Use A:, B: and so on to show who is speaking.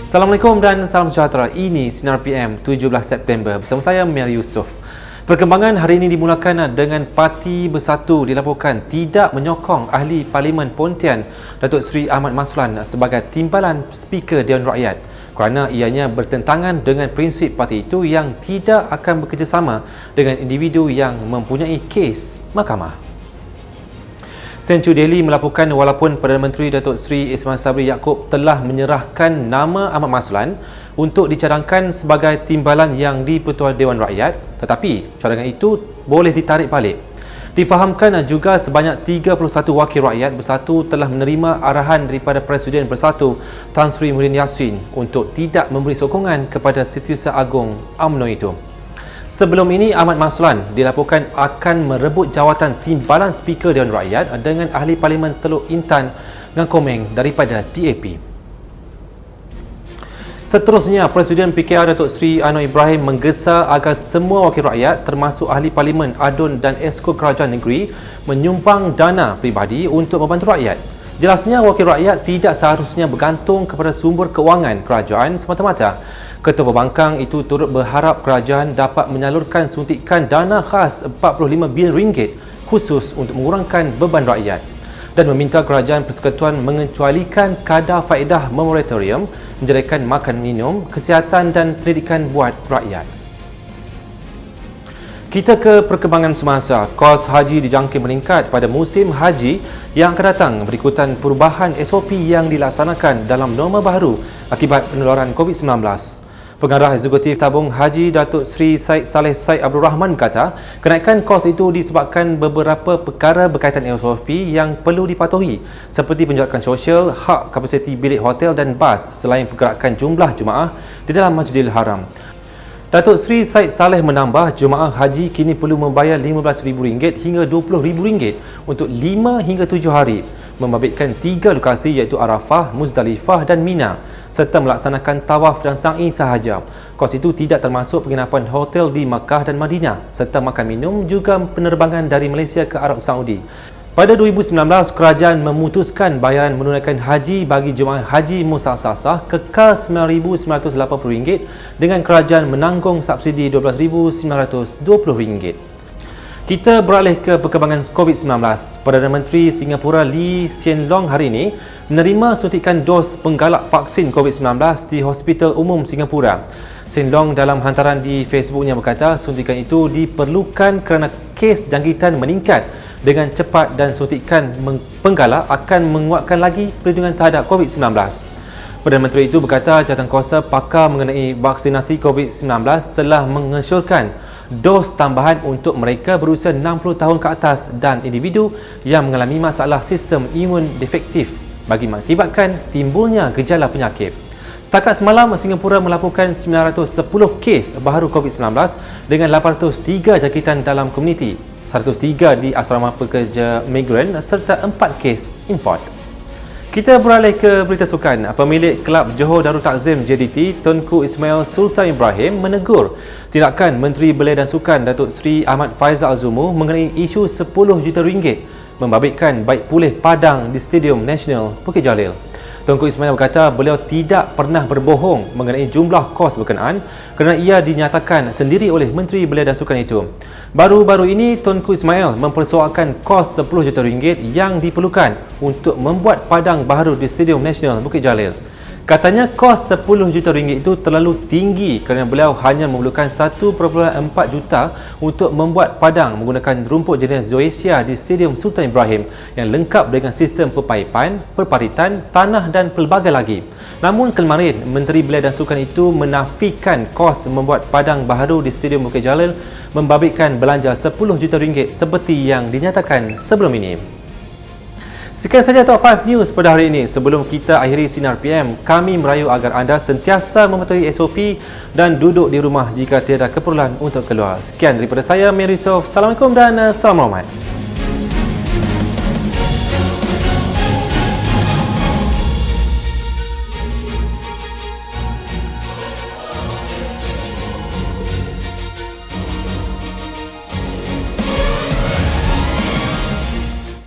A: Assalamualaikum dan salam sejahtera. Ini Sinar PM 17 September bersama saya Mary Yusof. Perkembangan hari ini dimulakan dengan Parti Bersatu dilaporkan tidak menyokong Ahli Parlimen Pontian Datuk Seri Ahmad Maslan sebagai timbalan Speaker Dewan Rakyat kerana ianya bertentangan dengan prinsip parti itu yang tidak akan bekerjasama dengan individu yang mempunyai kes mahkamah. Century Daily melaporkan walaupun Perdana Menteri Datuk Seri Ismail Sabri Yaakob telah menyerahkan nama Ahmad Maslan untuk dicadangkan sebagai timbalan yang di-Pertuan Dewan Rakyat, tetapi cadangan itu boleh ditarik balik. Difahamkan juga sebanyak 31 wakil rakyat Bersatu telah menerima arahan daripada Presiden Bersatu Tan Sri Muhyiddin Yassin untuk tidak memberi sokongan kepada Setiausaha Agong UMNO itu. Sebelum ini, Ahmad Maslan dilaporkan akan merebut jawatan timbalan Speaker Dewan Rakyat dengan Ahli Parlimen Teluk Intan Ngah daripada DAP. Seterusnya, Presiden PKR Datuk Seri Anwar Ibrahim menggesa agar semua wakil rakyat termasuk Ahli Parlimen, ADUN dan Esko Kerajaan Negeri menyumbang dana peribadi untuk membantu rakyat. Jelasnya, wakil rakyat tidak seharusnya bergantung kepada sumber kewangan kerajaan semata-mata. Ketua Pembangkang itu turut berharap kerajaan dapat menyalurkan suntikan dana khas RM45 bilion khusus untuk mengurangkan beban rakyat dan meminta kerajaan persekutuan mengecualikan kadar faedah moratorium menjadikan makan minum, kesihatan dan pendidikan buat rakyat. Kita ke perkembangan semasa. Kos haji dijangka meningkat pada musim haji yang akan datang berikutan perubahan SOP yang dilaksanakan dalam norma baru akibat penularan COVID-19. Pengarah Eksekutif Tabung Haji Datuk Seri Syed Saleh Syed Abdul Rahman berkata, kenaikan kos itu disebabkan beberapa perkara berkaitan SOP yang perlu dipatuhi seperti penjarakan sosial, hak kapasiti bilik hotel dan bas selain pergerakan jumlah jemaah di dalam Masjidil Haram. Datuk Seri Syed Saleh menambah jemaah haji kini perlu membayar RM15,000 hingga RM20,000 untuk 5 hingga 7 hari, membabitkan 3 lokasi iaitu Arafah, Muzdalifah dan Mina serta melaksanakan tawaf dan sa'i sahaja. Kos itu tidak termasuk penginapan hotel di Makkah dan Madinah serta makan minum juga penerbangan dari Malaysia ke Arab Saudi. Pada 2019, kerajaan memutuskan bayaran menunaikan haji bagi jemaah haji musassasah kekal RM9,980 dengan kerajaan menanggung subsidi RM12,920. Kita beralih ke perkembangan COVID-19. Perdana Menteri Singapura Lee Hsien Loong hari ini menerima suntikan dos penggalak vaksin COVID-19 di Hospital Umum Singapura. Hsien Loong dalam hantaran di Facebooknya berkata suntikan itu diperlukan kerana kes jangkitan meningkat dengan cepat dan suntikan penggalak akan menguatkan lagi perlindungan terhadap COVID-19. Perdana Menteri itu berkata jawatankuasa pakar mengenai vaksinasi COVID-19 telah mengesyorkan dos tambahan untuk mereka berusia 60 tahun ke atas dan individu yang mengalami masalah sistem imun defektif bagi mengakibatkan timbulnya gejala penyakit. Setakat semalam, Singapura melaporkan 910 kes baru COVID-19 dengan 803 jangkitan dalam komuniti, 103 di asrama pekerja migran serta 4 kes import. Kita beralih ke berita sukan. Pemilik Kelab Johor Darul Takzim JDT, Tunku Ismail Sultan Ibrahim menegur tindakan Menteri Belia dan Sukan Datuk Seri Ahmad Faizal Azumu mengenai isu RM10 juta membabitkan baik pulih padang di Stadium Nasional Bukit Jalil. Tunku Ismail berkata beliau tidak pernah berbohong mengenai jumlah kos berkenaan kerana ia dinyatakan sendiri oleh Menteri Belia dan Sukan itu. Baru-baru ini, Tunku Ismail mempersoalkan kos RM10 juta yang diperlukan untuk membuat padang baru di Stadium Nasional Bukit Jalil. Katanya kos RM10 juta itu terlalu tinggi kerana beliau hanya memerlukan 1.4 juta untuk membuat padang menggunakan rumput jenis Zoesia di Stadium Sultan Ibrahim yang lengkap dengan sistem perpaipan, perparitan, tanah dan pelbagai lagi. Namun kemarin, Menteri Belia dan Sukan itu menafikan kos membuat padang baharu di Stadium Bukit Jalil membabitkan belanja RM10 juta seperti yang dinyatakan sebelum ini. Sekian sahaja Top 5 News pada hari ini. Sebelum kita akhiri Sinar PM, kami merayu agar anda sentiasa mematuhi SOP dan duduk di rumah jika tiada keperluan untuk keluar. Sekian daripada saya, Mary Yusof. Assalamualaikum dan salam hormat.